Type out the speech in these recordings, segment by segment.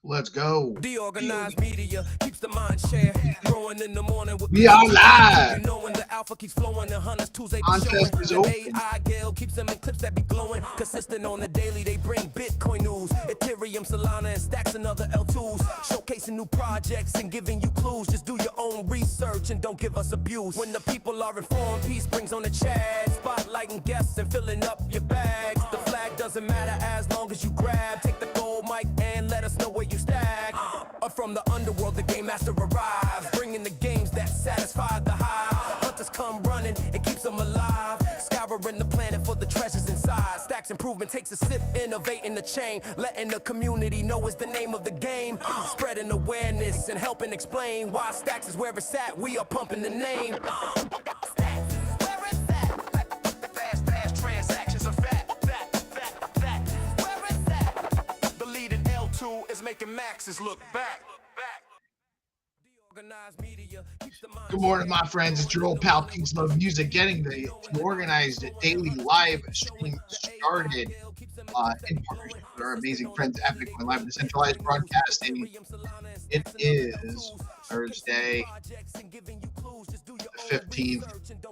Let's go. DeOrganized media keeps the mind share. Growing in the morning with We are live. you know when the alpha keeps flowing, the hunters Tuesday be Contest showing. is The open. AI Gale keeps them in clips that be glowing. Consistent on the daily, they bring Bitcoin news. Ethereum, Solana, and stacks and other L2s. Showcasing new projects and giving you clues. Just do your own research and don't give us abuse. When the people are informed, peace brings on the chat. Spotlighting guests and filling up your bags. The flag doesn't matter as long as you grab. Take the gold mic and let us know where you stack. Or from the underworld, the game master arrives, bringing the games that satisfy the hive. Hunters come running, it keeps them alive. Scouring the planet for the treasures inside. Stacks improvement takes a sip, innovating the chain. Letting the community know is the name of the game. Spreading awareness and helping explain why Stacks is where it's at. We are pumping the name. Fast transactions are fat. Where is that? The leading L2 is making maxes look back. Good morning, my friends. It's your old pal Peace Love Music getting the organized daily live stream started in partnership with our amazing friends at Bitcoin Live Decentralized Broadcasting. It is Thursday, the 15th.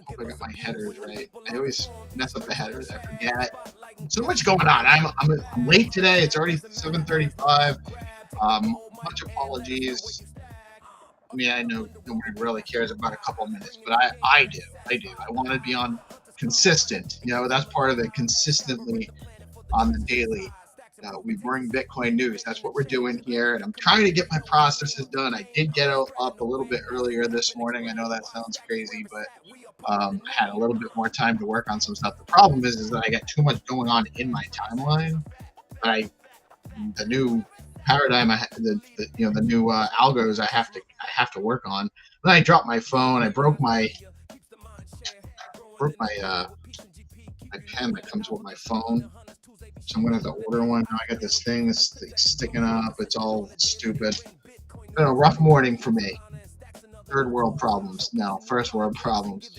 Hope I got my headers right. I always mess up the headers. I forget. So much going on. I'm late today. It's already 7:35. Much apologies. I mean, I know nobody really cares about a couple of minutes, but I do. I want to be on consistent. You know, that's part of it. Consistently on the daily. We bring Bitcoin news. That's what we're doing here, and I'm trying to get my processes done. I did get up a little bit earlier this morning. I know that sounds crazy, but I had a little bit more time to work on some stuff. The problem is that I got too much going on in my timeline. The new paradigm, the new algos I have to work on. Then I dropped my phone. I broke my my pen that comes with my phone. So I'm gonna have to order one. Now I got this thing that's sticking up. It's all stupid. It's been a rough morning for me. Third world problems. No, first world problems.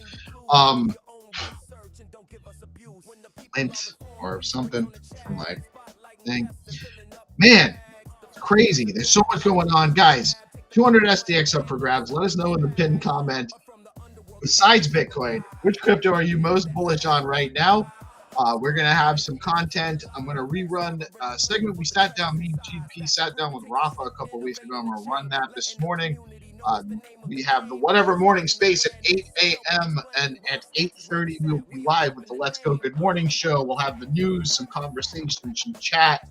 Lint or something for my thing. Man, it's crazy. There's so much going on. Guys, 200 SDX up for grabs. Let us know in the pinned comment. Besides Bitcoin, which crypto are you most bullish on right now? We're going to have some content. I'm going to rerun a segment we sat down, me and GP sat down with Rafa a couple of weeks ago. I'm going to run that this morning. We have the Whatever Morning Space at 8 a.m. and at 8:30 we'll be live with the Let's Go Good Morning show. We'll have the news, some conversation, some chat.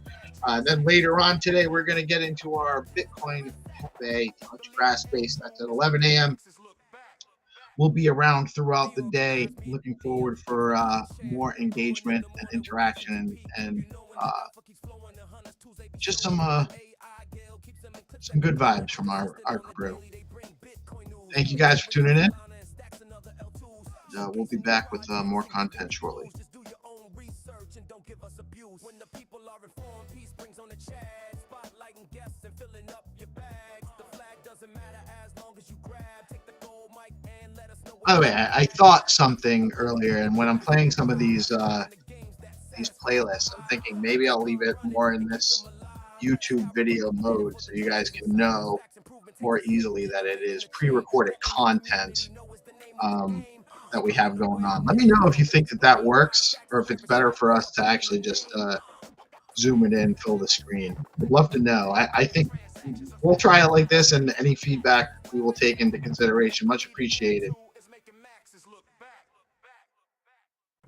Then later on today, we're going to get into our Bitcoin Cafe Touch Grass space. That's at 11 a.m. We'll be around throughout the day. Looking forward for more engagement and interaction and just some good vibes from our crew. Thank you guys for tuning in. We'll be back with more content shortly. By the way, I thought something earlier, and when I'm playing some of these playlists, I'm thinking maybe I'll leave it more in this YouTube video mode so you guys can know more easily that it is pre-recorded content that we have going on. Let me know if you think that works, or if it's better for us to actually just zoom it in, fill the screen. I'd love to know. I think we'll try it like this, and any feedback we will take into consideration. Much appreciated.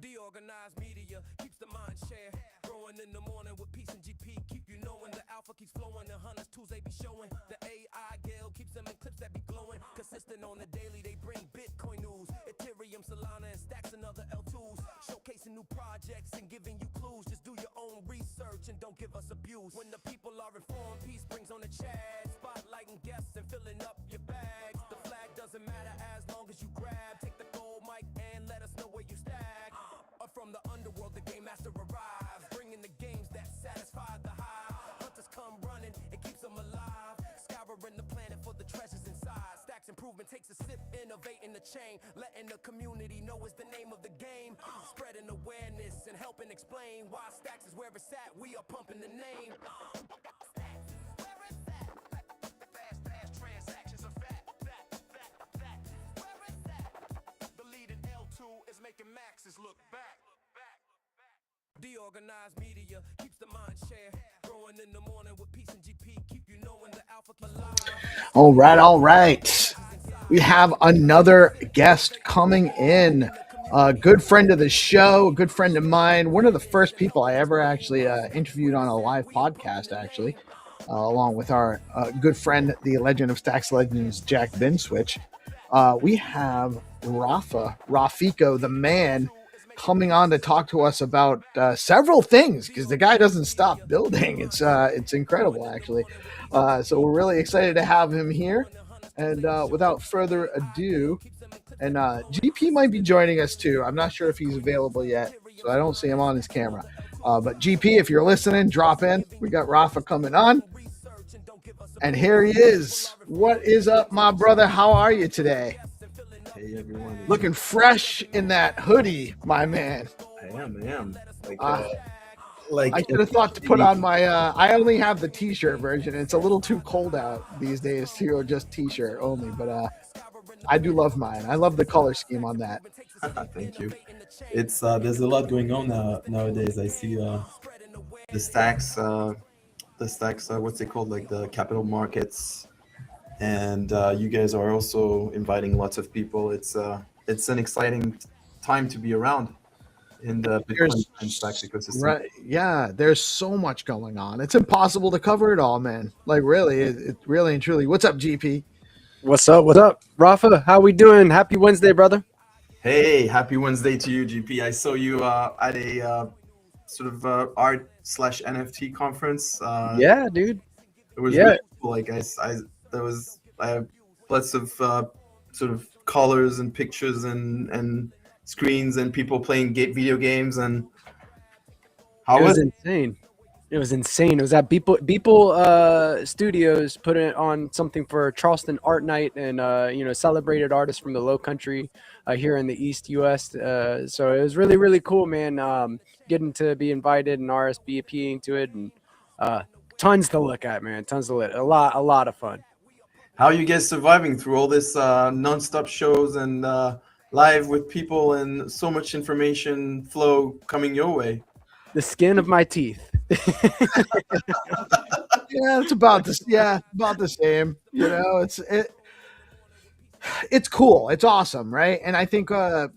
DeOrganized media keeps the mind share. Growing in the morning with peace and GP. Keep you knowing the alpha keeps flowing. The hunters Tuesday be showing. The AI Gale keeps them in clips that be glowing. Consistent on the daily, they bring Bitcoin news. Ethereum, Solana, and stacks and other L2s. Showcasing new projects and giving you clues. Just do your own research and don't give us abuse. When the people are informed, peace brings on the chat. Spotlighting guests and filling up your bags. The flag doesn't matter as long as you grab. Take the gold mic and let us know where you stack. Or from the underworld, the game master arrives, bringing the games that satisfy the hive. Hunters come running, it keeps them alive. Scouring the planet for the treasures inside. Stacks improvement takes a sip, innovating the chain. Letting the community know is the name of the game. Spreading awareness and helping explain why Stacks is where it's at. We are pumping the name. Where is that? DeOrganized media keeps the mind share growing in the morning with peace and GP. Keep you knowing the alpha keeps flowing. All right, all right. We have another guest coming in. A good friend of the show, a good friend of mine. One of the first people I ever actually interviewed on a live podcast, actually, along with our good friend, the Legend of Stacks Legends, Jack Binswitch. We have Rafiko, the man, coming on to talk to us about several things because the guy doesn't stop building. It's incredible, actually. So we're really excited to have him here. And without further ado, and GP might be joining us too. I'm not sure if he's available yet, so I don't see him on his camera. But GP, if you're listening, drop in. We got Rafa coming on. And here he is. What is up, my brother? How are you today? Hey everyone. Looking fresh in that hoodie, my man. I am. I could have thought to put on my I only have the t-shirt version. It's a little too cold out these days to go just t-shirt only, but I do love mine. I love the color scheme on that. Thank you. It's there's a lot going on nowadays. I see the stacks what's it called, like the capital markets, and you guys are also inviting lots of people. It's an exciting time to be around in the Bitcoin and stacks ecosystem. Right. Yeah, there's so much going on. It's impossible to cover it all, man. Like really, it really and truly. What's up, GP? What's up, Rafa? How we doing? Happy Wednesday, brother. Hey, happy Wednesday to you, GP. I saw you at a sort of art/NFT conference. Yeah, dude. It was really cool. Like I have lots of sort of colors and pictures and screens and people playing video games, and It was insane. It was insane. It was at Beeple Studios put it on something for Charleston Art Night, and celebrated artists from the Low Country here in the East US. So it was really, really cool, man. Getting to be invited and RSVPing to it, and tons to look at, man. Tons to look at. A lot of fun. How are you guys surviving through all this non-stop shows and live with people and so much information flow coming your way? The skin of my teeth. Yeah, it's about this. Yeah, about the same. You know, it's cool. It's awesome, right? And I think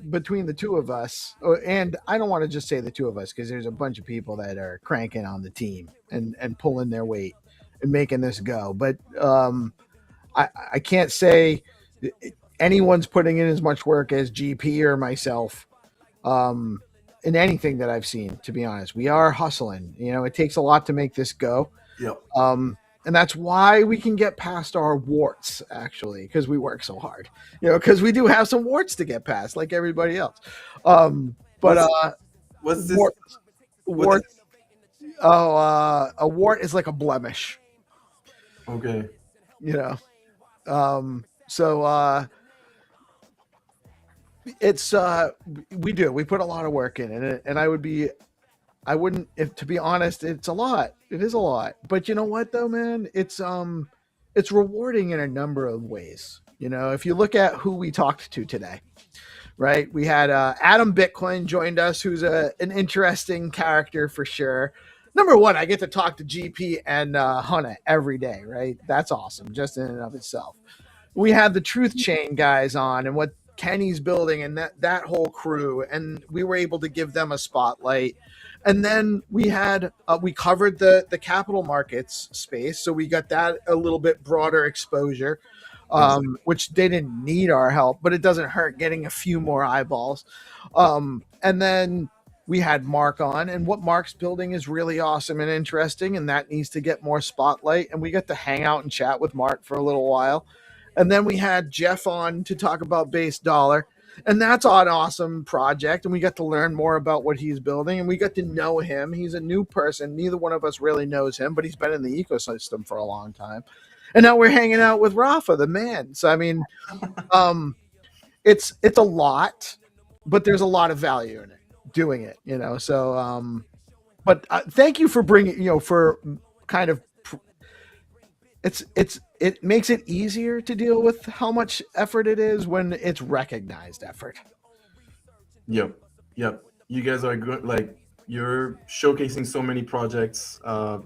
between the two of us, and I don't want to just say the two of us because there's a bunch of people that are cranking on the team and pulling their weight and making this go. But I can't say anyone's putting in as much work as GP or myself in anything that I've seen, to be honest. We are hustling. You know, it takes a lot to make this go. Yep. And that's why we can get past our warts, actually, because we work so hard. You know, because we do have some warts to get past, like everybody else. What's this? Wart? A wart is like a blemish. Okay. You know. It's we put a lot of work in it, and I wouldn't, if to be honest, it's a lot. It is a lot. But you know what though, man? It's rewarding in a number of ways. You know, if you look at who we talked to today, right? We had Adam Bitcoin joined us, who's an interesting character for sure. Number one, I get to talk to GP and Hunna every day, right? That's awesome, just in and of itself. We had the Truth Chain guys on and what Kenny's building and that whole crew, and we were able to give them a spotlight. And then we had we covered the capital markets space, so we got that a little bit broader exposure, which they didn't need our help, but it doesn't hurt getting a few more eyeballs. And then we had Mark on, and what Mark's building is really awesome and interesting, and that needs to get more spotlight. And we got to hang out and chat with Mark for a little while. And then we had Jeff on to talk about Base Dollar, and that's an awesome project. And we got to learn more about what he's building, and we got to know him. He's a new person. Neither one of us really knows him, but he's been in the ecosystem for a long time. And now we're hanging out with Rafa, the man. So, I mean, it's a lot, but there's a lot of value in it, doing it, you know? So, but thank you for bringing, you know, for kind of, it makes it easier to deal with how much effort it is when it's recognized effort. Yep. Yep, you guys are good. Like you're showcasing so many projects,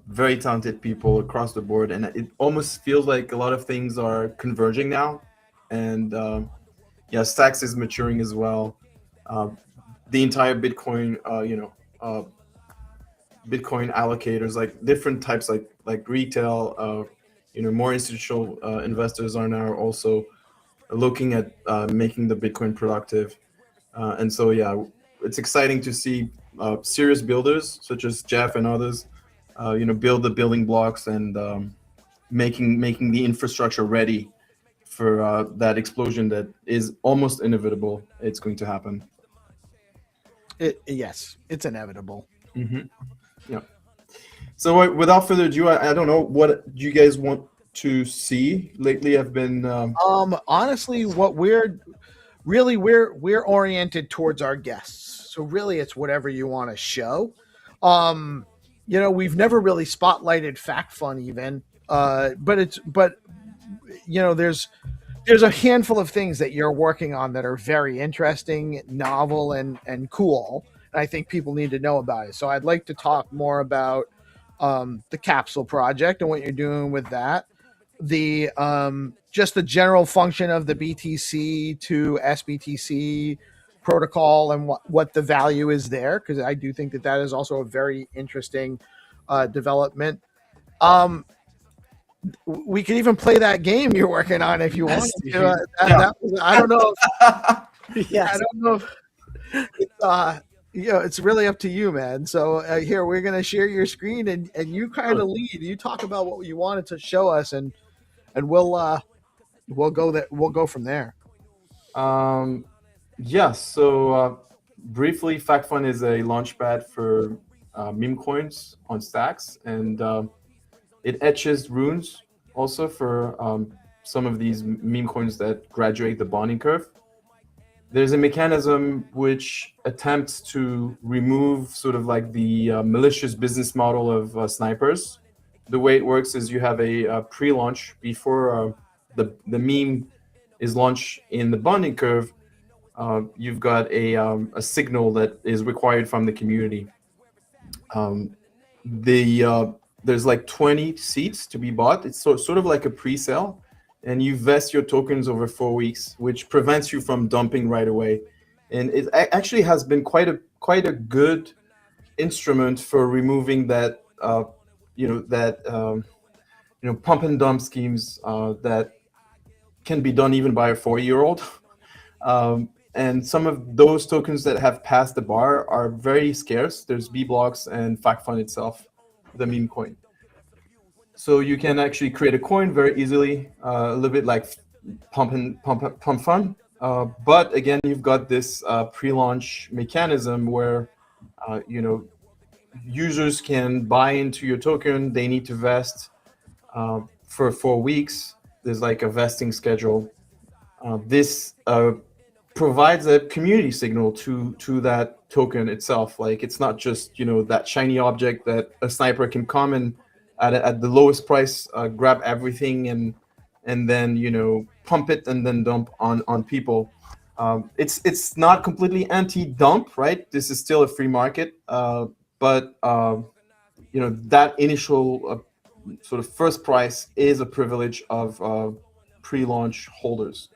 very talented people across the board, and it almost feels like a lot of things are converging now. And yeah, Stacks is maturing as well. Uh, the entire Bitcoin, Bitcoin allocators, like different types, like retail, more institutional investors are now also looking at making the Bitcoin productive. And so, yeah, it's exciting to see serious builders such as Jeff and others, build the building blocks and making the infrastructure ready for that explosion that is almost inevitable. It's going to happen. Yes, it's inevitable. Mm-hmm. Yeah. So without further ado, I don't know what you guys want to see lately. I've been Honestly, what we're oriented towards our guests. So really, it's whatever you want to show. We've never really spotlighted Fact Fun even, but there's a handful of things that you're working on that are very interesting, novel, and cool. And I think people need to know about it. So I'd like to talk more about the capsule project and what you're doing with that. The just the general function of the BTC to SBTC protocol and what the value is there, because I do think that is also a very interesting development. We could even play that game you're working on if you want to. I don't know. Yes. I don't know. It's really up to you, man. So here we're gonna share your screen and you kind of lead. You talk about what you wanted to show us, and we'll go that we'll go from there. Yeah. So briefly, FactFun is a launchpad for meme coins on Stacks, and it etches runes also for some of these meme coins that graduate the bonding curve. There's a mechanism which attempts to remove sort of like the malicious business model of snipers. The way it works is you have a pre-launch before the meme is launched in the bonding curve. You've got a signal that is required from the community. There's like 20 seats to be bought. It's sort of like a pre-sale, and you vest your tokens over 4 weeks, which prevents you from dumping right away. And it actually has been quite a good instrument for removing that pump and dump schemes that can be done even by a 4-year-old. And some of those tokens that have passed the bar are very scarce. There's B blocks and FactFun itself, the meme coin. So you can actually create a coin very easily, a little bit like pump fun. But again, you've got this pre-launch mechanism where users can buy into your token. They need to vest for 4 weeks. There's like a vesting schedule. This provides a community signal to that token itself. Like it's not just that shiny object that a sniper can come and at the lowest price grab everything and then pump it and then dump on people. It's not completely anti-dump, right? This is still a free market, but that initial sort of first price is a privilege of pre-launch holders.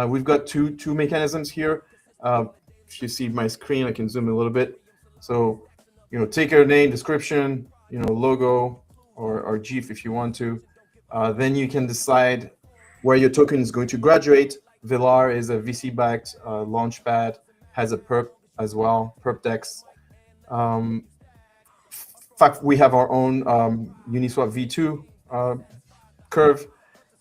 We've got two mechanisms here. If you see my screen, I can zoom a little bit. So, ticker, name, description, logo, or GIF if you want to. Then you can decide where your token is going to graduate. Villar is a VC-backed launchpad, has a perp as well, perp DEX. In fact, we have our own Uniswap V2 curve.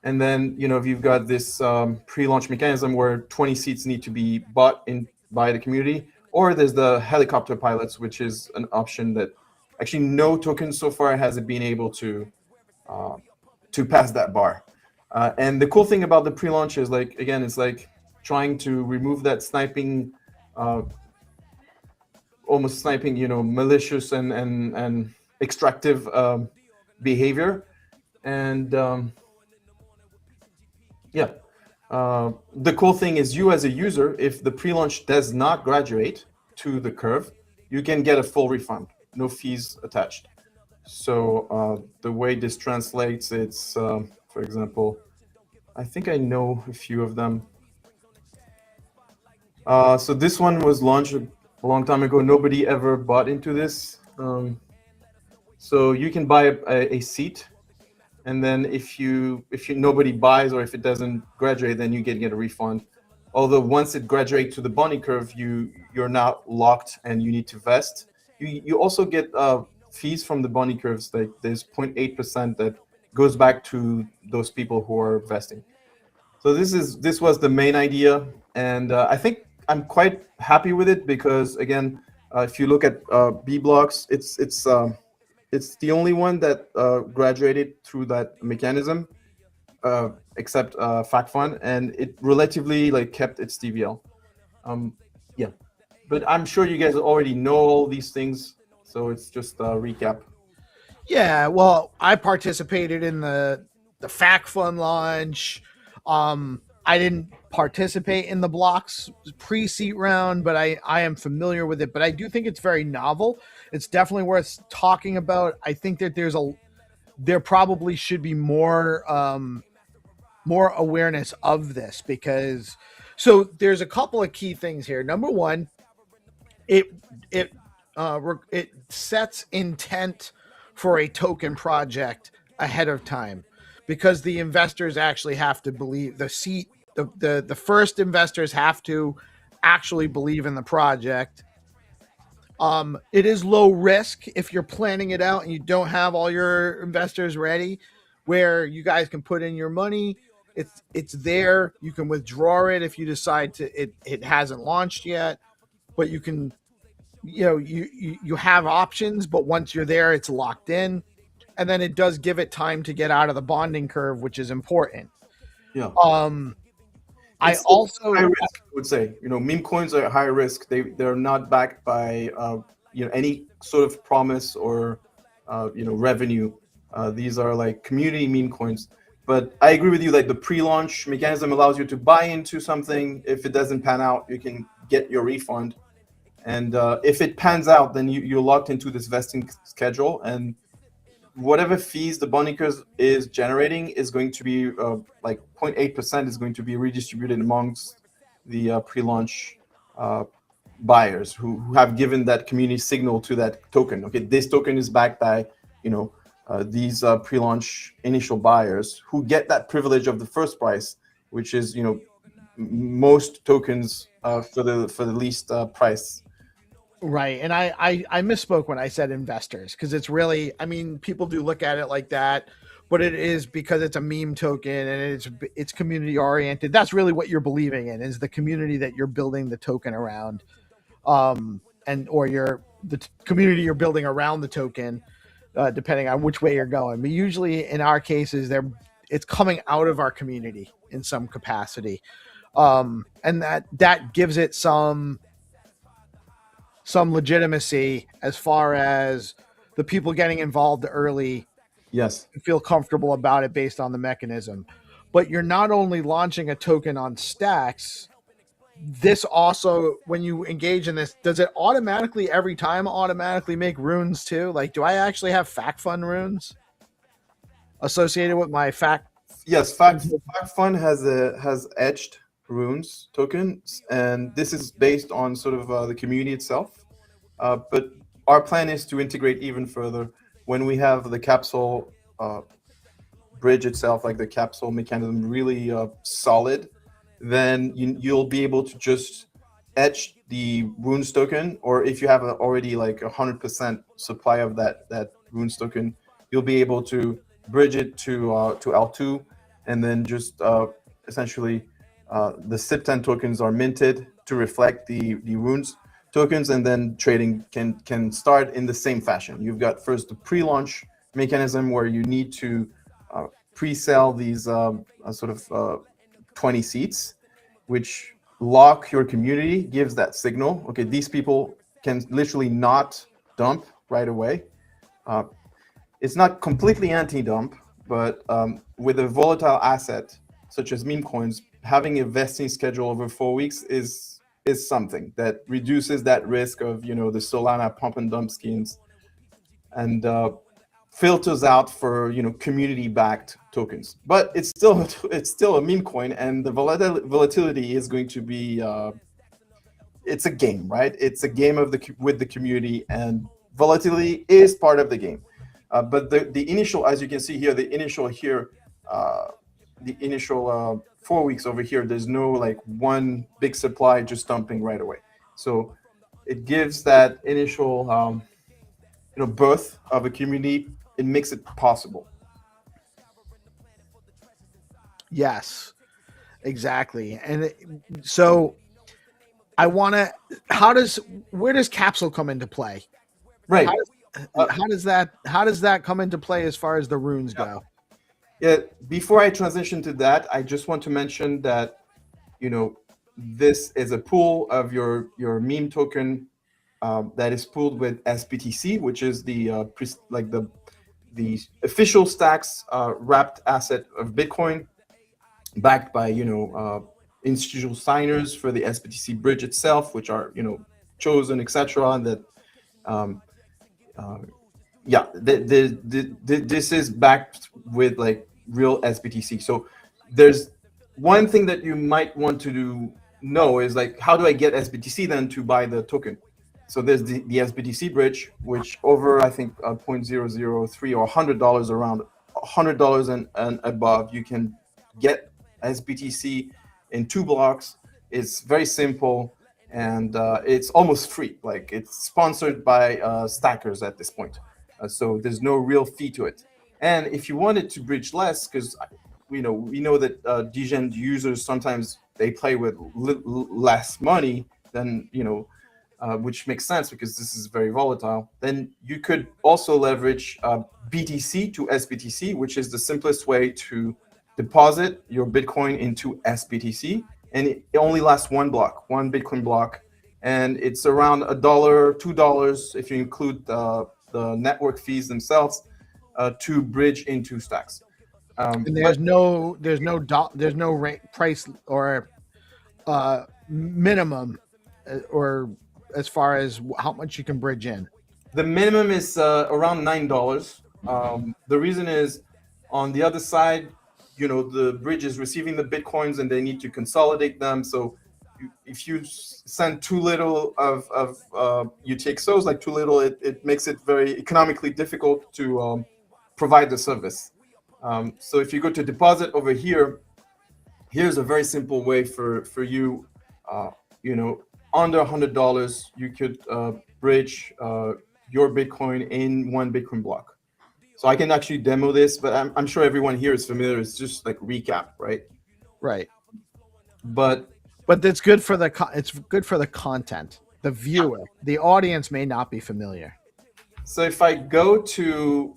And then, you've got this pre-launch mechanism where 20 seats need to be bought in by the community, or there's the helicopter pilots, which is an option that actually no token so far hasn't been able to pass that bar. And the cool thing about the pre-launch is it's like trying to remove that sniping, almost sniping, malicious and extractive behavior. And the cool thing is you as a user, if the pre-launch does not graduate to the curve, you can get a full refund, no fees attached. So the way this translates, it's, for example, I think I know a few of them. So this one was launched a long time ago. Nobody ever bought into this. So you can buy a seat, and then if nobody buys, or if it doesn't graduate, then you can get a refund. Although once it graduates to the bonding curve, you're now locked and you need to vest. You also get fees from the bonding curves. Like there's 0.8% that goes back to those people who are vesting. So this was the main idea, and I think I'm quite happy with it because, again, if you look at B blocks, it's the only one that graduated through that mechanism, except FactFun, and it relatively like kept its TVL. Yeah, but I'm sure you guys already know all these things, so it's just a recap. Yeah, well, I participated in the FactFun launch. I didn't participate in the blocks pre-seat round, but I am familiar with it. But I do think it's very novel. It's definitely worth talking about. I think that there probably should be more awareness of this, because so there's a couple of key things here. Number one, it sets intent for a token project ahead of time, because the investors actually have to believe the first investors have to actually believe in the project. It is low risk if you're planning it out and you don't have all your investors ready, where you guys can put in your money. It's there. You can withdraw it if you decide it hasn't launched yet, but you can, you have options, but once you're there, it's locked in. And then it does give it time to get out of the bonding curve, which is important. Yeah. I also high risk, I would say, meme coins are high risk. They're not backed by any sort of promise or revenue. These are like community meme coins. But I agree with you, like the pre-launch mechanism allows you to buy into something. If it doesn't pan out, you can get your refund. And if it pans out, then you're locked into this vesting schedule, and whatever fees the bonding curve is generating is going to be like 0.8% is going to be redistributed amongst the pre-launch buyers who have given that community signal to that token. Okay, this token is backed by these pre-launch initial buyers who get that privilege of the first price, which is most tokens for the least price. Right. And I misspoke when I said investors, because it's really, I mean, people do look at it like that, but it is because it's a meme token and it's community oriented. That's really what you're believing in, is the community that you're building the token around. Or the community you're building around the token, depending on which way you're going. But usually in our cases, it's coming out of our community in some capacity. And that gives it some legitimacy as far as the people getting involved early. Yes, feel comfortable about it based on the mechanism. But you're not only launching a token on stacks, this also, when you engage in this, does it every time automatically make runes too? Like, do I actually have FactFun runes associated with my fact? Yes, FactFun has edged runes tokens, and this is based on sort of the community itself. But our plan is to integrate even further when we have the capsule bridge itself, like the capsule mechanism, really solid. Then you'll be able to just etch the runes token, or if you have already like 100% supply of that runes token, you'll be able to bridge it to L2, and then just essentially the SIP10 tokens are minted to reflect the runes tokens, and then trading can start in the same fashion. You've got first the pre-launch mechanism where you need to pre-sell these sort of 20 seats, which lock your community, gives that signal. Okay, these people can literally not dump right away. It's not completely anti-dump, but with a volatile asset such as meme coins, having a vesting schedule over 4 weeks is is something that reduces that risk of, you know, the Solana pump and dump schemes, and filters out for, you know, community-backed tokens. But it's still a meme coin, and the volatility is going to be it's a game, right? It's a game of with the community, and volatility is part of the game. But the initial, as you can see here, the initial 4 weeks over here, there's no like one big supply just dumping right away. So it gives that initial birth of a community. It makes it possible. Yes, exactly. And so I want to, where does Capsule come into play? Right. How does that come into play as far as the runes go? Yeah. Before I transition to that, I just want to mention that, you know, this is a pool of your meme token that is pooled with SBTC, which is the official stacks wrapped asset of Bitcoin, backed by, you know, institutional signers for the SBTC bridge itself, which are, you know, chosen, etc. And that this is backed with like real SBTC. So there's one thing that you might want to know is like, how do I get SBTC then to buy the token? So there's the SBTC bridge, which over, I think, 0.003 or $100, around $100 and above, you can get SBTC in 2 blocks. It's very simple, and it's almost free. Like, it's sponsored by stackers at this point. So there's no real fee to it. And if you wanted to bridge less, because we know that DGen users sometimes they play with less money than, you know, which makes sense because this is very volatile, then you could also leverage BTC to SBTC, which is the simplest way to deposit your Bitcoin into SBTC. And it only lasts one Bitcoin block. And it's around $1, $2 if you include the network fees themselves to bridge into stacks. And there's no price or minimum or as far as how much you can bridge in. The minimum is around $9. The reason is, on the other side, you know, the bridge is receiving the Bitcoins and they need to consolidate them. So if you send too little of UTXOs, like too little, it makes it very economically difficult to provide the service. So if you go to deposit over here, here's a very simple way for you, you know, under $100, you could bridge your Bitcoin in 1 Bitcoin block. So I can actually demo this, but I'm sure everyone here is familiar. It's just like recap, right? Right. But it's good for the content. The viewer, the audience may not be familiar. So if I go to,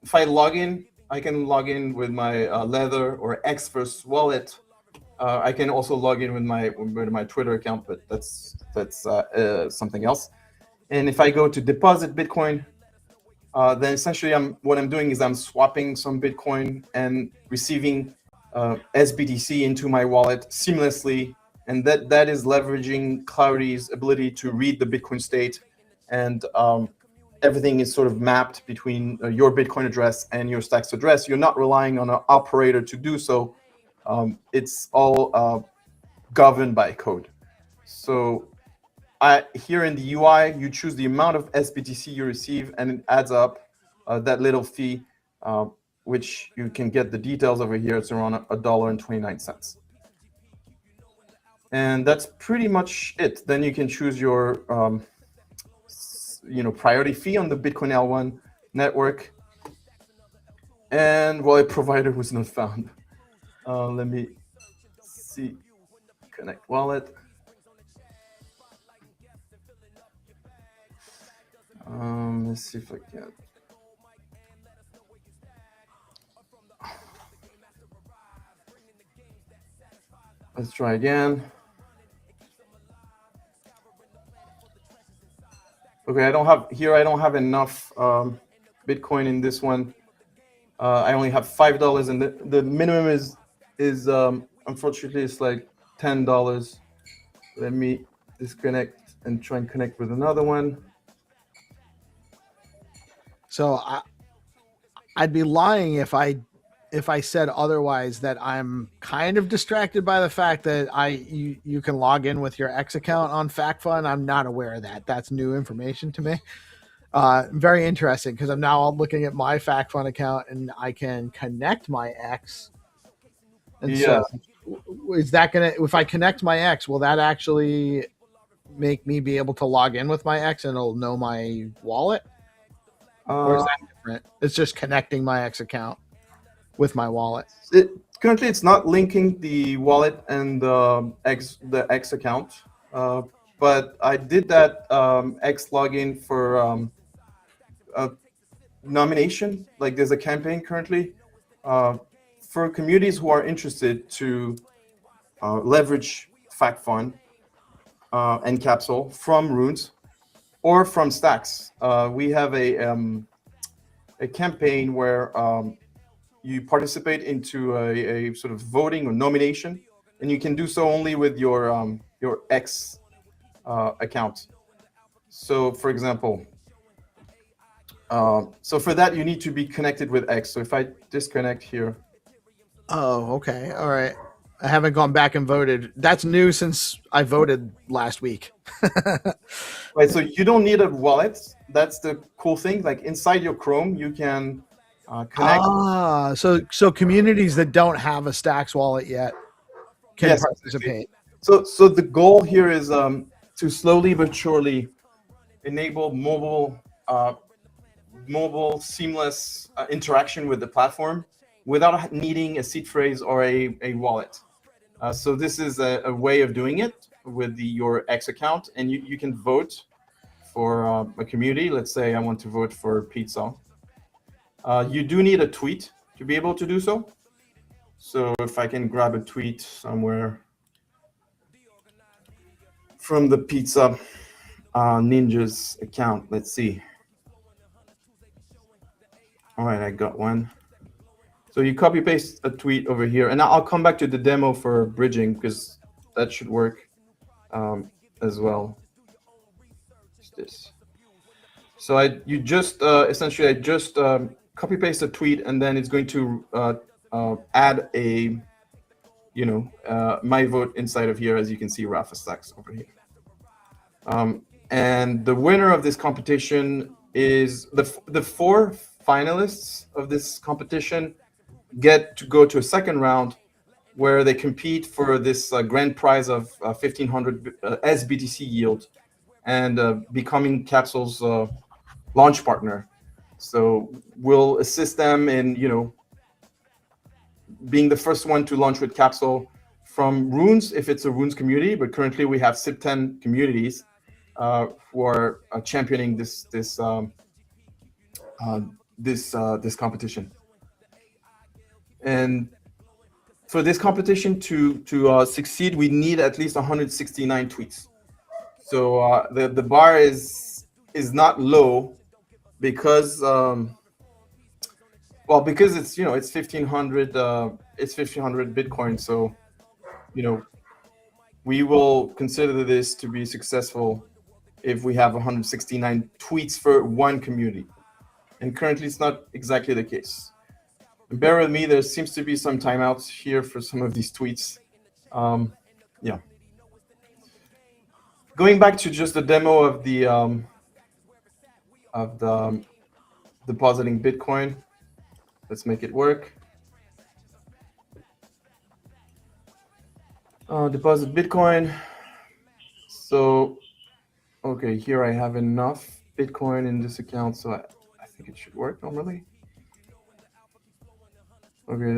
if I log in, I can log in with my Lether or Xverse wallet. I can also log in with my Twitter account, but that's something else. And if I go to deposit Bitcoin, then essentially what I'm doing is I'm swapping some Bitcoin and receiving SBTC into my wallet seamlessly, and that is leveraging Clarity's ability to read the Bitcoin state, and everything is sort of mapped between your Bitcoin address and your Stacks address. You're not relying on an operator to do so. It's all governed by code. So here in the UI, you choose the amount of SBTC you receive, and it adds up that little fee, which you can get the details over here. It's around $1.29. And that's pretty much it. Then you can choose your priority fee on the Bitcoin L1 network, and wallet provider was not found. Let me see. Connect wallet. Let's see if I can. Let's try again. Okay, I don't have enough Bitcoin in this one. I only have $5, and the minimum is unfortunately it's like $10. Let me disconnect and try and connect with another one. So I'd be lying if I said otherwise, that I'm kind of distracted by the fact that you can log in with your X account on FactFun. I'm not aware of that. That's new information to me. Very interesting, because I'm now looking at my FactFun account and I can connect my X. And so is that gonna, if I connect my X, will that actually make me be able to log in with my X and it'll know my wallet? Or is that different? It's just connecting my X account with my wallet. Currently, it's not linking the wallet and the X account, but I did that X login for a nomination. Like, there's a campaign currently for communities who are interested to leverage FactFun and Capsule from Runes or from Stacks. We have a campaign where you participate into a sort of voting or nomination, and you can do so only with your X account. So, for example, so for that you need to be connected with X. So if I disconnect here. Oh, okay, all right. I haven't gone back and voted. That's new since I voted last week. Right, so you don't need a wallet. That's the cool thing. Like, inside your Chrome, you can connect. So communities that don't have a Stacks wallet yet can participate. So the goal here is to slowly but surely enable mobile seamless interaction with the platform without needing a seed phrase or a wallet. So this is a way of doing it with your X account, and you can vote for a community. Let's say I want to vote for pizza. You do need a tweet to be able to do so. So if I can grab a tweet somewhere from the Pizza Ninjas account, let's see. All right, I got one. So you copy paste a tweet over here, and I'll come back to the demo for bridging because that should work as well. What's this? So you just essentially copy paste a tweet, and then it's going to add a my vote inside of here, as you can see, Rafa Stacks over here. And the winner of this competition is the 4 finalists of this competition get to go to a second round where they compete for this grand prize of 1,500 SBTC yield and becoming Capsule's launch partner. So we'll assist them in, being the first one to launch with Capsule from Runes, if it's a Runes community. But currently we have SIP10 communities who are championing this competition. And for this competition to succeed, we need at least 169 tweets. So the bar is not low because because it's it's 1,500 Bitcoin. So we will consider this to be successful if we have 169 tweets for one community. And currently it's not exactly the case. And bear with me, there seems to be some timeouts here for some of these tweets. Yeah. Going back to just the demo of the depositing Bitcoin. Let's make it work. Deposit Bitcoin. So, okay, here I have enough Bitcoin in this account, so I think it should work normally. Okay,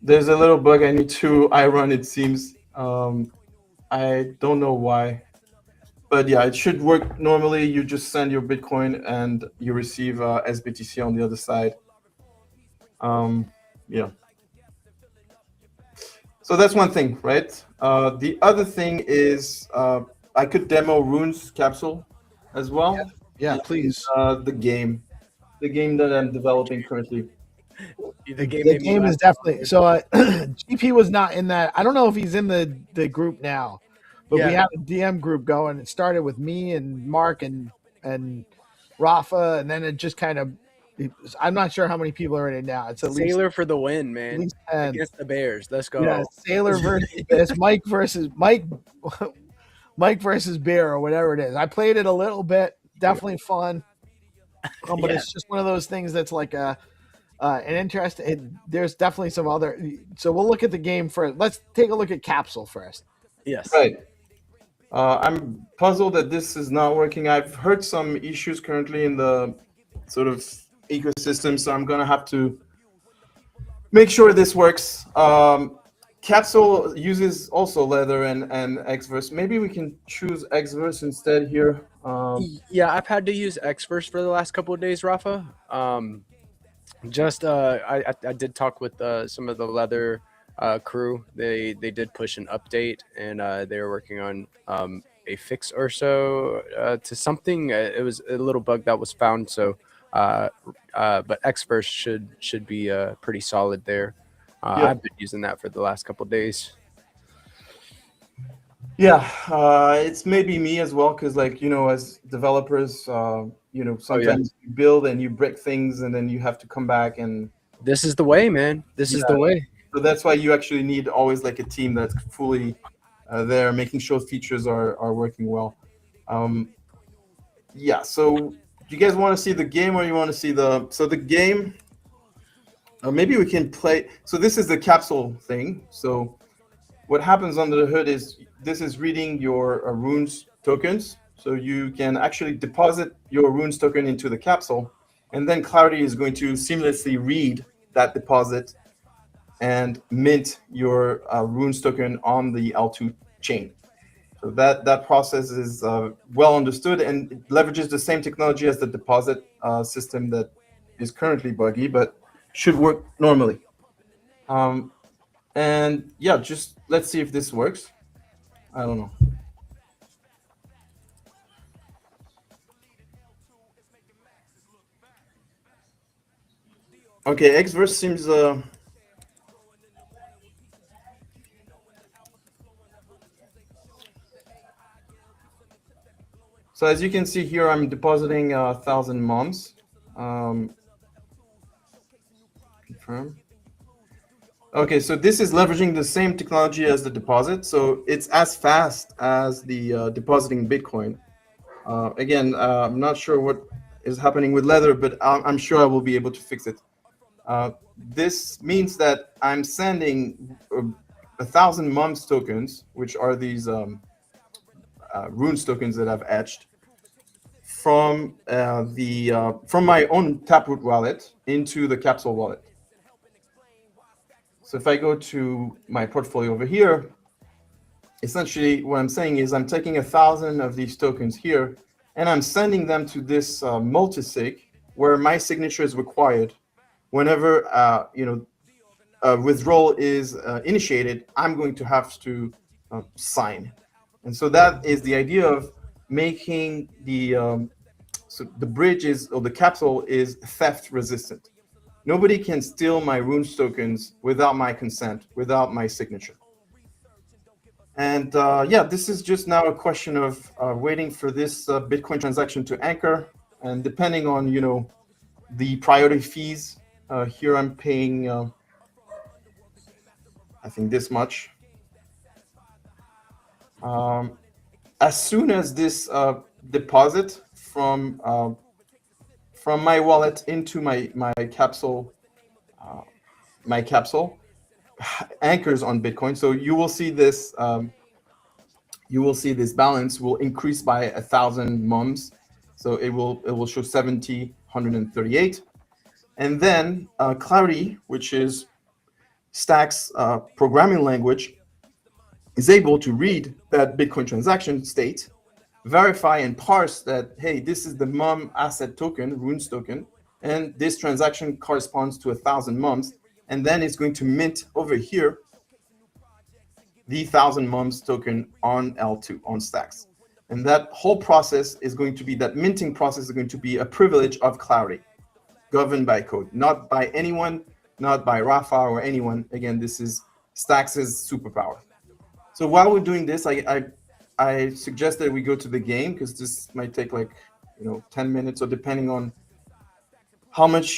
there's a little bug I need to run, it seems. I don't know why, but yeah, it should work normally. You just send your Bitcoin and you receive SBTC on the other side. Yeah. So that's one thing, right? The other thing is I could demo Runes Capsule as well. Yeah, please. The game that I'm developing currently. The game is definitely so. GP was not in that. I don't know if he's in the group now, But we Yeah. had a DM group going. It started with me and Mark and Rafa, and then it just kind of. I'm not sure how many people are in it now. It's at least Sailor for the win, man. 10. Against the Bears. Let's go. Yeah, Sailor versus it's Mike versus Mike, Mike versus Bear or whatever it is. I played it a little bit. Definitely fun. But Yeah. it's just one of those things that's like an interest. There's definitely some other. So we'll look at the game first. Let's take a look at Capsule first. Yes. Right. I'm puzzled that this is not working. I've heard some issues currently in the sort of ecosystem, so I'm gonna have to make sure this works. Capsule uses also Leather and Xverse. Maybe we can choose Xverse instead here. Yeah, I've had to use Xverse for the last couple of days, Rafa. I did talk with some of the Leather crew. They did push an update, and they were working on a fix or so to something. It was a little bug that was found. So, but Xverse should be pretty solid there. Yeah. I've been using that for the last couple of days. Yeah, it's maybe me as well, because like, as developers, sometimes you build and you break things and then you have to come back, and This is the way, man. This is the way. so that's why you actually need always like a team that's fully there, making sure features are working well. Yeah, so do you guys want to see the game, or you want to see the game? Maybe we can play. So this is the Capsule thing. So what happens under the hood is this is reading your runes tokens. So you can actually deposit your runes token into the capsule, and then Clarity is going to seamlessly read that deposit and mint your runes token on the L2 chain. So that process is well understood, and it leverages the same technology as the deposit system that is currently buggy, but should work normally. And yeah, just let's see if this works. I don't know. Okay, Xverse seems so as you can see here, I'm depositing 1,000 moms. Confirm. Okay, so this is leveraging the same technology as the deposit, so it's as fast as the depositing Bitcoin. Again, I'm not sure what is happening with Leather, but I'm sure I will be able to fix it. This means that I'm sending 1,000 mums tokens, which are these runes tokens that I've etched, from from my own Taproot wallet into the Capsule wallet. So if I go to my portfolio over here, essentially what I'm saying is I'm taking 1,000 of these tokens here, and I'm sending them to this multisig where my signature is required. Whenever a withdrawal is initiated, I'm going to have to sign. And so that is the idea of making so the bridge or the capsule is theft resistant. Nobody can steal my runes tokens without my consent, without my signature. And yeah, this is just now a question of waiting for this Bitcoin transaction to anchor. And depending on, the priority fees, here I'm paying, I think this much. As soon as this deposit from my wallet into my capsule anchors on Bitcoin, so you will see this balance will increase by 1,000 mums, so it will show 7,138, and then Clarity, which is Stack's programming language, is able to read that Bitcoin transaction state, verify and parse that, hey, this is the mum asset token, runes token, and this transaction corresponds to 1,000 mums, and then it's going to mint over here the 1,000 mums token on L2, on Stacks. And that whole process is going to be, that minting process is going to be a privilege of Clarity, governed by code, not by anyone, not by Rafa or anyone. Again, this is Stacks' superpower. So while we're doing this, I I suggest that we go to the game, because this might take like 10 minutes, or depending on how much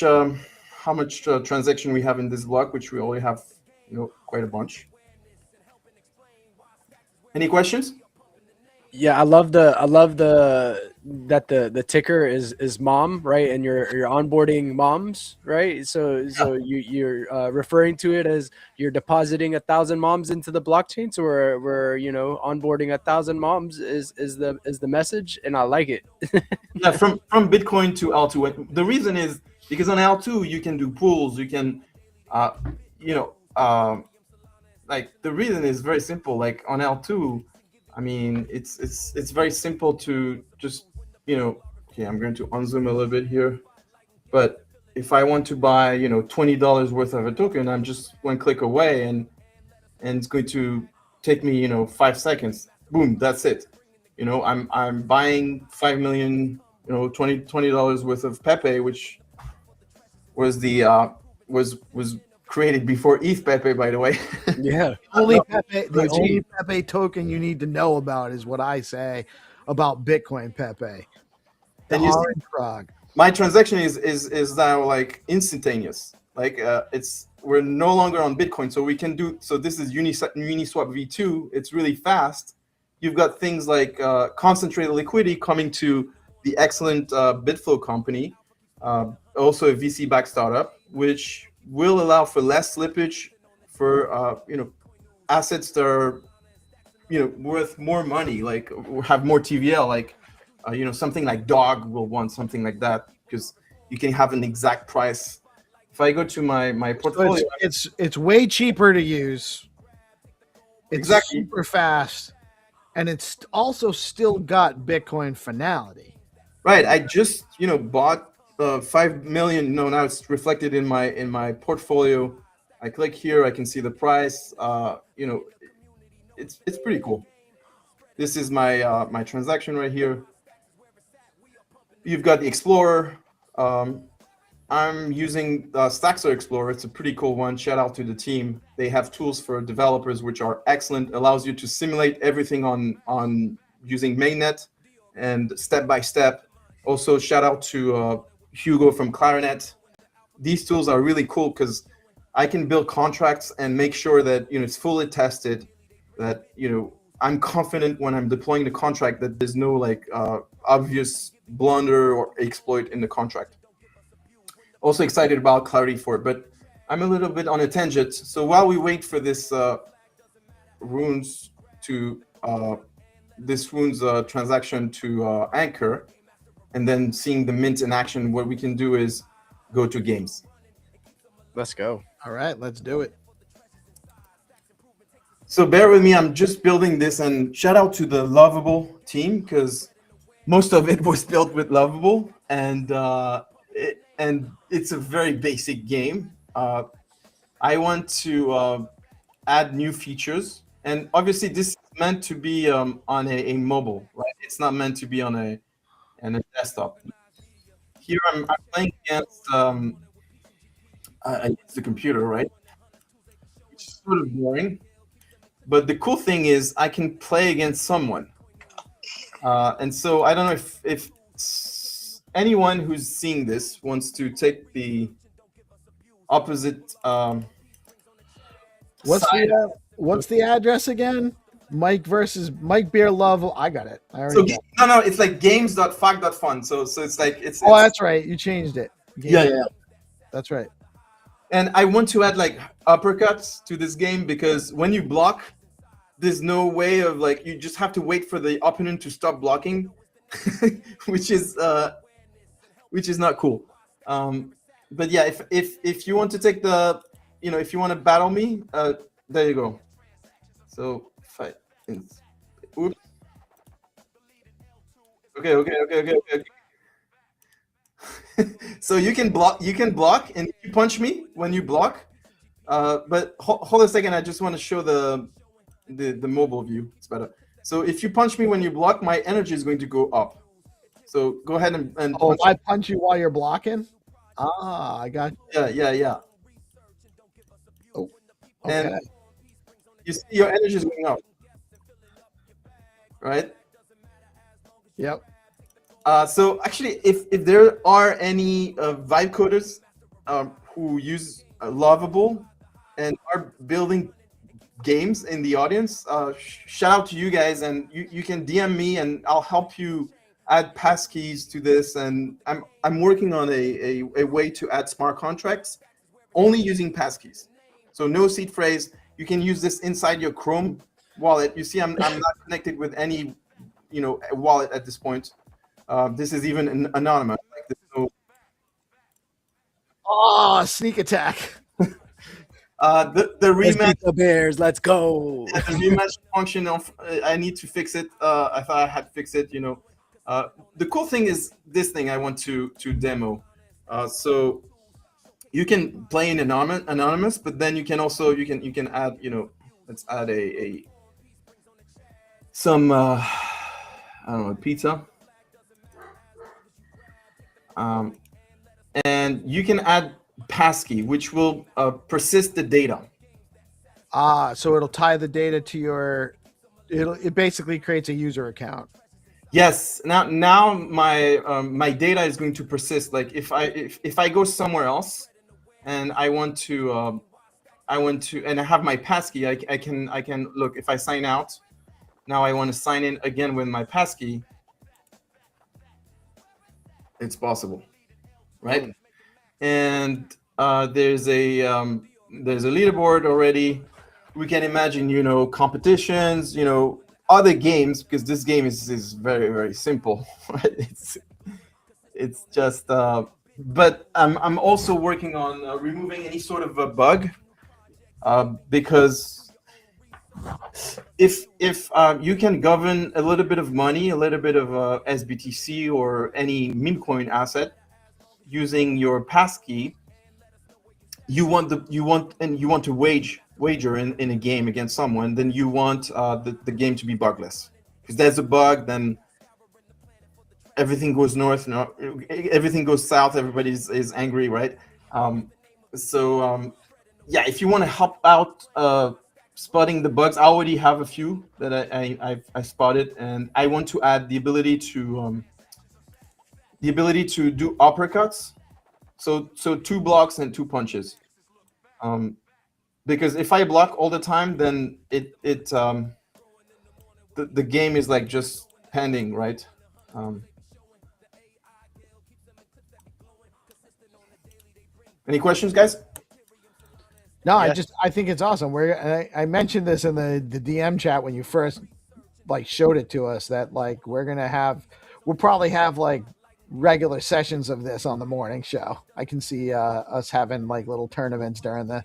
transaction we have in this block, which we only have quite a bunch. Any questions? Yeah, I love that the ticker is mom, right? And you're onboarding moms, right? So you're referring to it as you're depositing 1,000 moms into the blockchain. So we're onboarding 1,000 moms is the message, and I like it. Yeah, from Bitcoin to L2. The reason is because on L2 you can do pools, you can like, the reason is very simple. Like on L2, I mean, it's very simple to just okay, I'm going to unzoom a little bit here, but if I want to buy $20 worth of a token, I'm just one click away, and it's going to take me 5 seconds. Boom, that's it. I'm buying 5 million $20 worth of Pepe, which was the was created before ETH Pepe, by the way. Yeah. The only Pepe token you need to know about is what I say about Bitcoin Pepe. The orange frog. My transaction is now like instantaneous. Like we're no longer on Bitcoin, so we can do. So this is Uniswap V2. It's really fast. You've got things like concentrated liquidity coming to the excellent Bitflow company, also a VC-backed startup, which will allow for less slippage for assets that are worth more money, like have more TVL, like something like Dog will want something like that, because you can have an exact price. If I go to my portfolio, it's way cheaper to use. It's exactly super fast, and it's also still got Bitcoin finality. Right. I just bought 5 million. No, now it's reflected in my portfolio. I click here, I can see the price. It's pretty cool. This is my my transaction right here. You've got the Explorer. I'm using Staxo Explorer. It's a pretty cool one. Shout out to the team. They have tools for developers which are excellent. Allows you to simulate everything on using mainnet and step by step. Also, shout out to Hugo from Clarinet. These tools are really cool because I can build contracts and make sure that it's fully tested. That I'm confident when I'm deploying the contract that there's no like obvious blunder or exploit in the contract. Also excited about Clarity for it, but I'm a little bit on a tangent. So while we wait for this runes transaction to anchor, and then seeing the mint in action, what we can do is go to games. Let's go. All right, let's do it. So bear with me, I'm just building this, and shout out to the Lovable team, because most of it was built with Lovable, and it's a very basic game. I want to add new features, and obviously this is meant to be on a mobile, right? It's not meant to be on a desktop. Here I'm playing against I use the computer, right? Which is sort of boring. But the cool thing is I can play against someone. And so I don't know if anyone who's seeing this wants to take the opposite What's the address again? Mike Beer Love. I got it. I already got it. No, it's like games.fac.fun. So it's like it's that's right. You changed it. Yeah. That's right. And I want to add like uppercuts to this game, because when you block, there's no way of like, you just have to wait for the opponent to stop blocking, which is not cool. But yeah, if you want to take the, if you want to battle me, there you go. So fight. Oops. Okay. So you can block, and you punch me when you block. But hold a second, I just want to show the mobile view. It's better. So if you punch me when you block, my energy is going to go up. So go ahead and punch. I punch you while you're blocking? I got you. Yeah. Oh, okay. And you see your energy is going up. right? Yep. So actually, if there are any vibe coders who use Lovable and are building games in the audience, shout out to you guys, and you can DM me and I'll help you add passkeys to this. And I'm working on a way to add smart contracts only using passkeys. So no seed phrase. You can use this inside your Chrome wallet. You see, I'm not connected with any wallet at this point. This is even anonymous. Like, there's no, Oh, sneak attack. the Let's rematch beat the Bears. Let's go. the rematch function of I need to fix it. I thought I had fixed it. The cool thing is this thing I want to demo. So you can play in anonymous, but then you can also you can add let's add some I don't know, pizza. And you can add passkey, which will persist the data. So it'll tie the data to your. It basically creates a user account. Yes. Now my data is going to persist. Like if I go somewhere else, and I want to and I have my passkey, I can look. If I sign out, now I want to sign in again with my passkey. It's possible, right? And there's a leaderboard already. We can imagine, competitions, other games, because this game is very, very simple, right? It's just, but I'm also working on removing any sort of a bug, because if you can govern a little bit of money, a little bit of SBTC or any meme coin asset using your passkey, you want to wager in a game against someone, then you want the game to be bugless. Because there's a bug, then everything goes north, everything goes south, everybody is angry, right? Yeah, if you want to help out spotting the bugs, I already have a few that I spotted, and I want to add the ability to do uppercuts. So 2 blocks and 2 punches. Because if I block all the time, then the game is like just pending, right? Any questions, guys? No, Yeah. I think it's awesome. I mentioned this in the DM chat when you first showed it to us, that we'll probably have regular sessions of this on the morning show. I can see us having little tournaments during the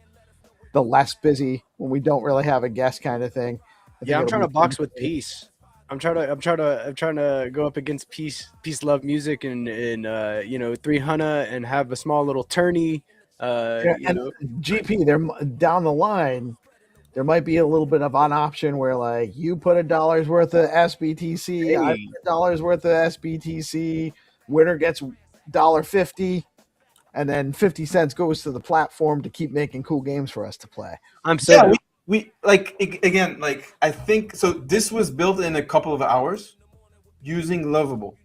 less busy, when we don't really have a guest kind of thing. Yeah, I'm trying to box with Peace. I'm trying to go up against Peace Love Music and 300 and have a small little tourney. GP, there down the line, there might be a little bit of an option where you put $1 worth of SBTC, I put $1 worth of SBTC, winner gets $1.50, and then 50 cents goes to the platform to keep making cool games for us to play. I'm so we again, I think so. This was built in a couple of hours using Lovable.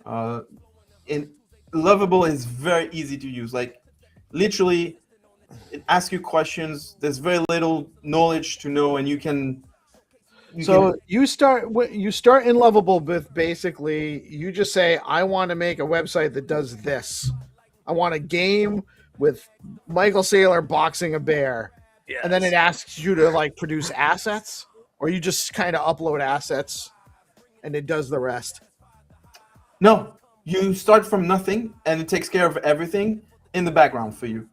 And Lovable is very easy to use. Literally, it asks you questions. There's very little knowledge to know, and you can. You start in Lovable with basically, you just say, I want to make a website that does this. I want a game with Michael Saylor boxing a bear. Yes. And then it asks you to produce assets, or you just kind of upload assets and it does the rest. No, you start from nothing and it takes care of everything in the background for you.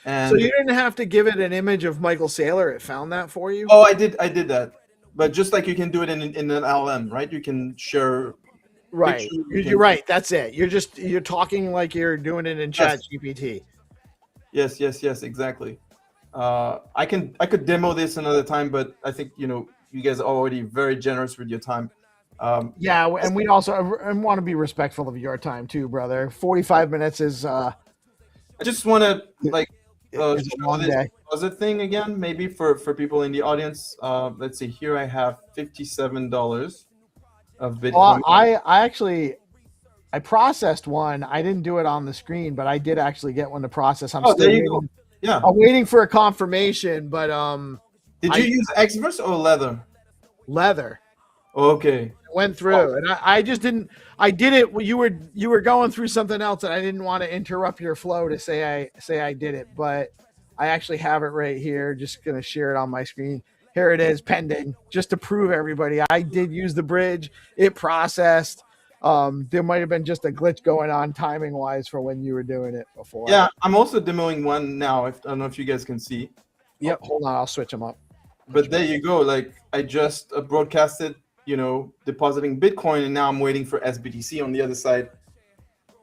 And so you didn't have to give it an image of Michael Saylor. It found that for you. Oh, I did that. But just like you can do it in an LM, right? You can share. Right. You're right. That's it. You're talking like you're doing it in Chat GPT. Yes, exactly. I could demo this another time, but I think you guys are already very generous with your time. Yeah, and we also want to be respectful of your time too, brother. 45 minutes is. I just want to show this day. deposit thing again, maybe for people in the audience. Let's see. Here I have $57. of Bitcoin. I actually I processed one. I didn't do it on the screen, but I did actually get one to process. I'm Oh, still there you waiting. go. Yeah. I'm waiting for a confirmation, but Did you use Xverse or Leather? leather Okay. went through, and I just didn't. I did it. You were going through something else, and I didn't want to interrupt your flow to say I did it, but I actually have it right here. Just gonna share it on my screen. Here it is, pending, just to prove everybody. I did use the bridge. It processed. There might have been just a glitch going on timing wise for when you were doing it before. Yeah, I'm also demoing one now. I don't know if you guys can see. Yep. Oh, hold on, I'll switch them up. But there you go. Like I just broadcasted, depositing Bitcoin, and now I'm waiting for SBTC on the other side.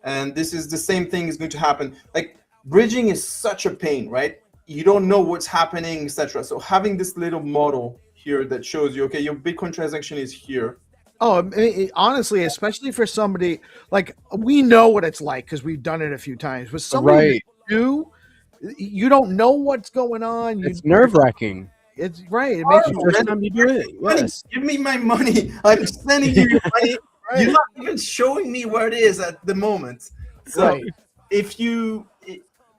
And this is the same thing is going to happen. Like bridging is such a pain, right? You don't know what's happening, etc. So having this little model here that shows you, okay, your Bitcoin transaction is here. Oh, honestly, especially for somebody like we know what it's like because we've done it a few times. With somebody new, you don't know what's going on. It's nerve-wracking. It's right. It makes you first time you do it. Yes. Give me my money. I'm sending you your money. Right. You're not even showing me where it is at the moment. So if you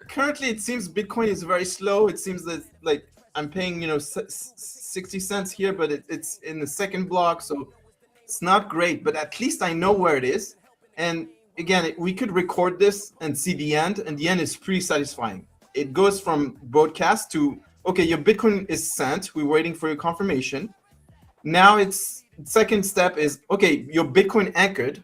currently, it seems Bitcoin is very slow. It seems that like I'm paying 60 cents here, but it's in the second block, so it's not great. But at least I know where it is. And again, we could record this and see the end, and the end is pretty satisfying. It goes from broadcast to, okay, your Bitcoin is sent. We're waiting for your confirmation. Now it's second step is, okay, your Bitcoin anchored,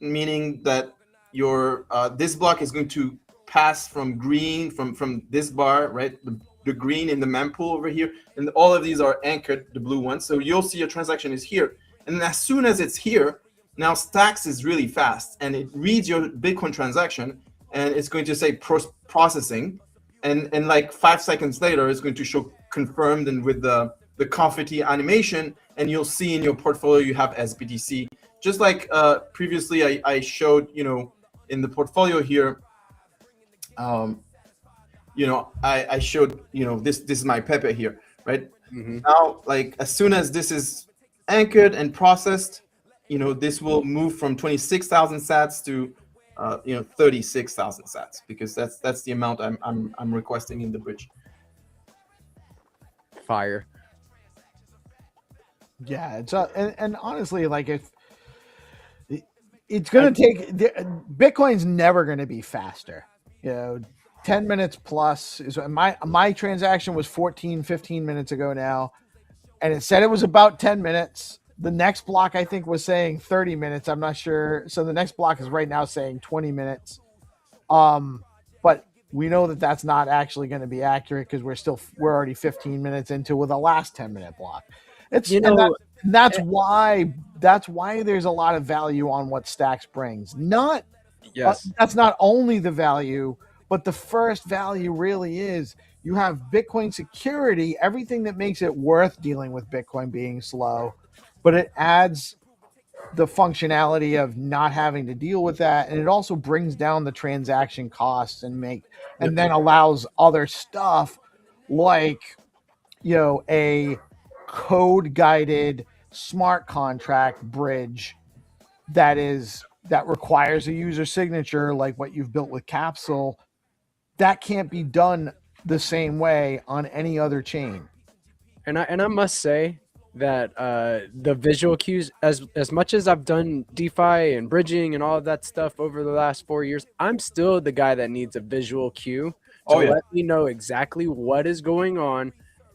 meaning that your this block is going to pass from green, from this bar, right? The green in the mempool over here. And all of these are anchored, the blue ones. So you'll see your transaction is here. And then as soon as it's here, now Stacks is really fast and it reads your Bitcoin transaction and it's going to say processing. And like 5 seconds later, it's going to show confirmed and with the confetti animation, and you'll see in your portfolio you have SBTC. Just like previously I showed, in the portfolio here, I showed, this is my Pepe here, right? Mm-hmm. Now, like as soon as this is anchored and processed, this will move from 26,000 sats to 36,000 sats, because that's the amount I'm requesting in the bridge. Fire. Yeah, it's and honestly, like if it's going to take, Bitcoin's never going to be faster. 10 minutes plus is my transaction was 15 minutes ago now, and it said it was about 10 minutes. The next block I think was saying 30 minutes. I'm not sure. So the next block is right now saying 20 minutes. But we know that that's not actually going to be accurate because we're already 15 minutes into with the last 10-minute block. It's that's why there's a lot of value on what Stacks brings. That's not only the value, but the first value really is you have Bitcoin security, everything that makes it worth dealing with Bitcoin being slow, but it adds the functionality of not having to deal with that, and it also brings down the transaction costs and then allows other stuff like a code guided smart contract bridge that requires a user signature like what you've built with Capsule. That can't be done the same way on any other chain. And I must say that the visual cues, as much as I've done DeFi and bridging and all of that stuff over the last 4 years, I'm still the guy that needs a visual cue to let me know exactly what is going on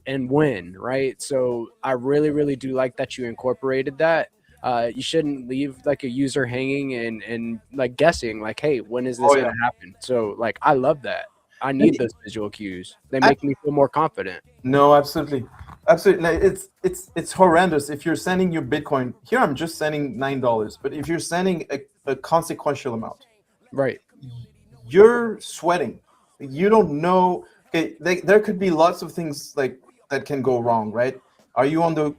and when, right? So I really, really do like that you incorporated that. You shouldn't leave like a user hanging and like guessing like, hey, when is this going to happen? So like, I love that. I need those visual cues. They make me feel more confident. No, absolutely. It's horrendous. If you're sending your Bitcoin here, I'm just sending $9, but if you're sending a consequential amount, right, you're sweating. You don't know. Okay, there could be lots of things like that can go wrong, right? Are you on the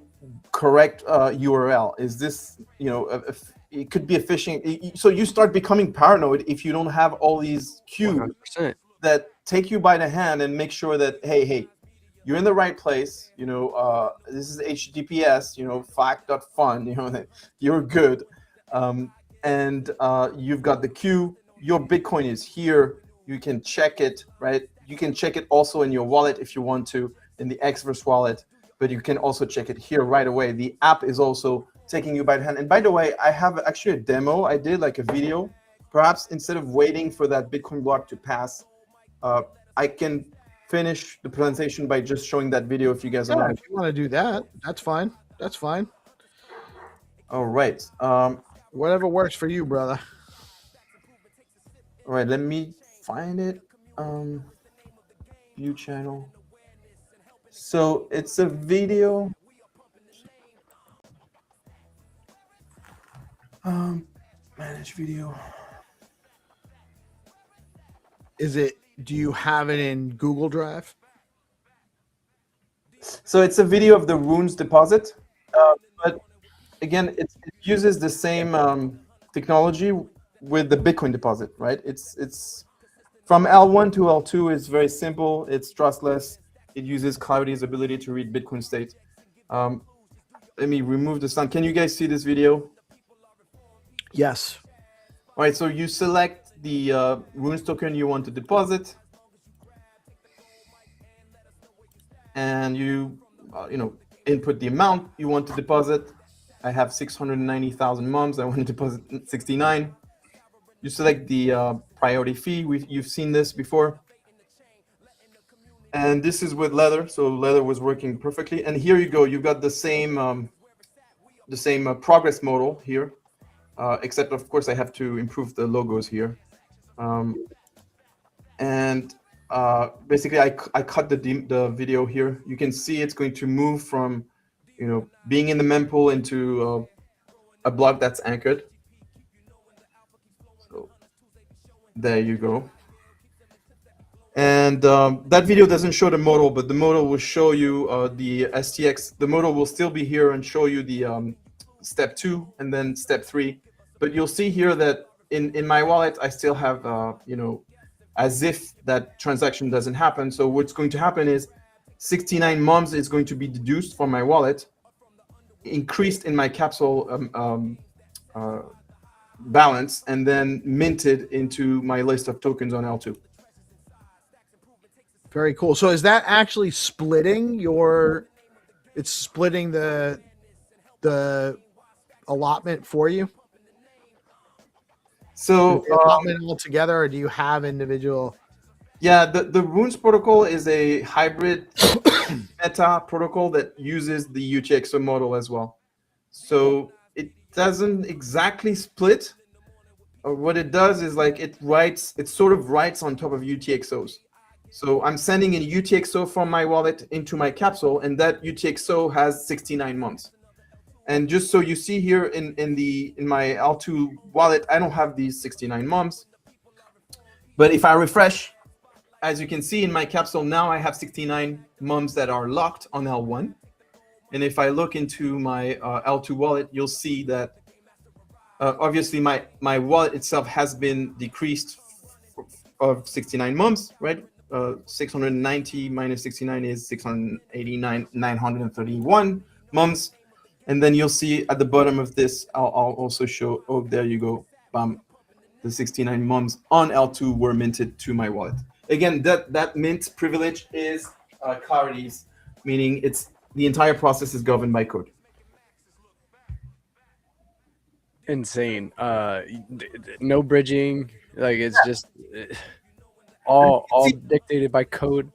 correct URL? Is this, it could be a phishing. So you start becoming paranoid if you don't have all these cues 100%. That take you by the hand and make sure that, hey, you're in the right place. This is HTTPS, fact.fun, you're good. And you've got the queue. Your Bitcoin is here. You can check it, right? You can check it also in your wallet if you want to, in the Xverse wallet, but you can also check it here right away. The app is also taking you by the hand. And by the way, I have actually a demo. I did like a video. Perhaps instead of waiting for that Bitcoin block to pass, I can finish the presentation by just showing that video if you guys are. If you want to do that, that's fine. That's fine. All right. Whatever works for you, brother. All right, let me find it. View channel. So it's a video. Manage video. Do you have it in Google Drive? So it's a video of the runes deposit, but again, it uses the same technology with the Bitcoin deposit, right? It's from L1 to L2 is very simple. It's trustless. It uses Clarity's ability to read Bitcoin state. Let me remove the sound. Can you guys see this video? Yes. All right, so you select the runes token you want to deposit, and you input the amount you want to deposit. I have 690,000 mums. I want to deposit 69. You select the priority fee. You've seen this before. And this is with Leather, so Leather was working perfectly. And here you go. You've got the same progress modal here, except of course I have to improve the logos here. Basically, I cut the video here. You can see it's going to move from, being in the mempool into a block that's anchored. So there you go. And that video doesn't show the modal, but the modal will show you the STX. The modal will still be here and show you the step 2 and then step 3. But you'll see here that in my wallet, I still have, as if that transaction doesn't happen. So what's going to happen is 69 mums is going to be deduced from my wallet, increased in my capsule balance, and then minted into my list of tokens on L2. Very cool. So is that actually splitting it's splitting the allotment for you? So allotment all together, or do you have individual? Yeah, the Runes protocol is a hybrid meta protocol that uses the UTXO model as well. So it doesn't exactly split. What it does is it sort of writes on top of UTXOs. So I'm sending a UTXO from my wallet into my capsule, and that UTXO has 69 months. And just so you see here in my L2 wallet, I don't have these 69 months. But if I refresh, as you can see in my capsule now, I have 69 mums that are locked on L1. And if I look into my L2 wallet, you'll see that obviously my wallet itself has been decreased of 69 mums, right? 690 minus 69 is 689, 931 mums. And then you'll see at the bottom of this, I'll also show, oh, there you go, bam, the 69 mums on L2 were minted to my wallet. Again, that mint privilege is Clarity's, meaning the entire process is governed by code. Insane. No bridging, it's just all dictated by code.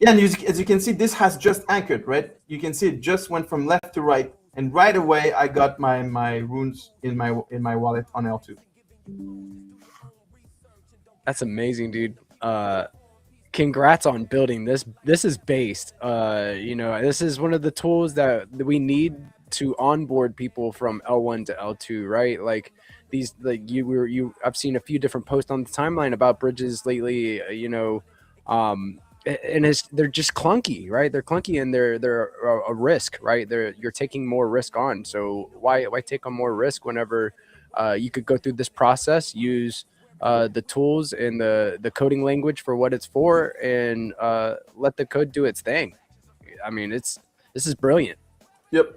Yeah, and as you can see, this has just anchored, right? You can see it just went from left to right, and right away I got my runes in my wallet on L2. That's amazing, dude. Congrats on building this. This is based. This is one of the tools that we need to onboard people from L1 to L2, right? I've seen a few different posts on the timeline about bridges lately, and they're just clunky, right? They're clunky and they're a risk, right? You're taking more risk on. So why take on more risk whenever you could go through this process, use the tools and the coding language for what it's for, and let the code do its thing. I mean, this is brilliant. Yep.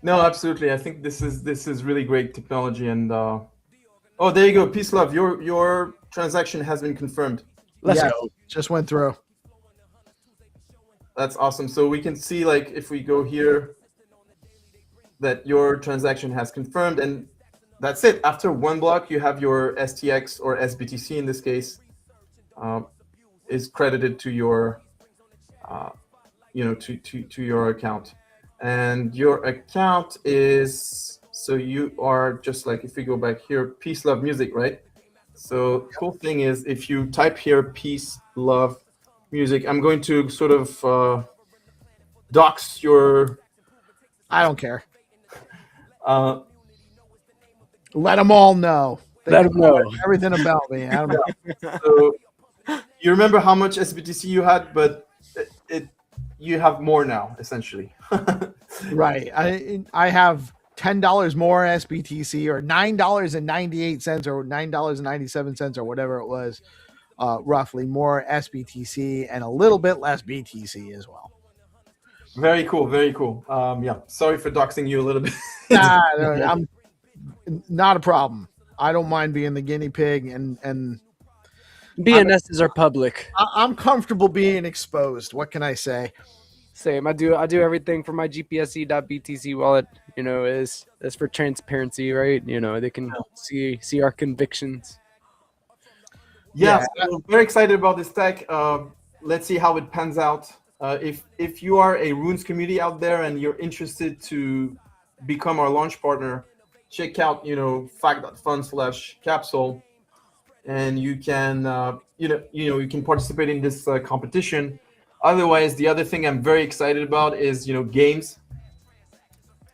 No, absolutely. I think this is really great technology. And oh, there you go. Peace, love. Your transaction has been confirmed. Let's Yeah, go. just went through. That's awesome. So we can see, like, if we go here, that your transaction has confirmed, and that's it. After one block, you have your STX or SBTC in this case is credited to your, to your account, and your account is, so you are just like, if we go back here, peace, love, music, right? So cool thing is, if you type here peace, love, music, I'm going to sort of dox your. I don't care. Uh, Let them all know. Let them know everything about me. I don't know. So you remember how much SBTC you had, but you have more now, essentially. Right. I have $10 more SBTC, or $9.98 or $9.97 or whatever it was, roughly more SBTC, and a little bit less BTC as well. Very cool. Very cool. Yeah. Sorry for doxing you a little bit. Nah, I'm not a problem. I don't mind being the guinea pig, and BNSs are public. I'm comfortable being exposed. What can I say? Same. I do everything for my GPSC.BTC wallet. You know, is for transparency, right? You know, they can see our convictions. Yeah. So very excited about this tech. Let's see how it pans out. If you are a Runes community out there and you're interested to become our launch partner, check out fact.fund/capsule, and you can you can participate in this competition. Otherwise, the other thing I'm very excited about is games.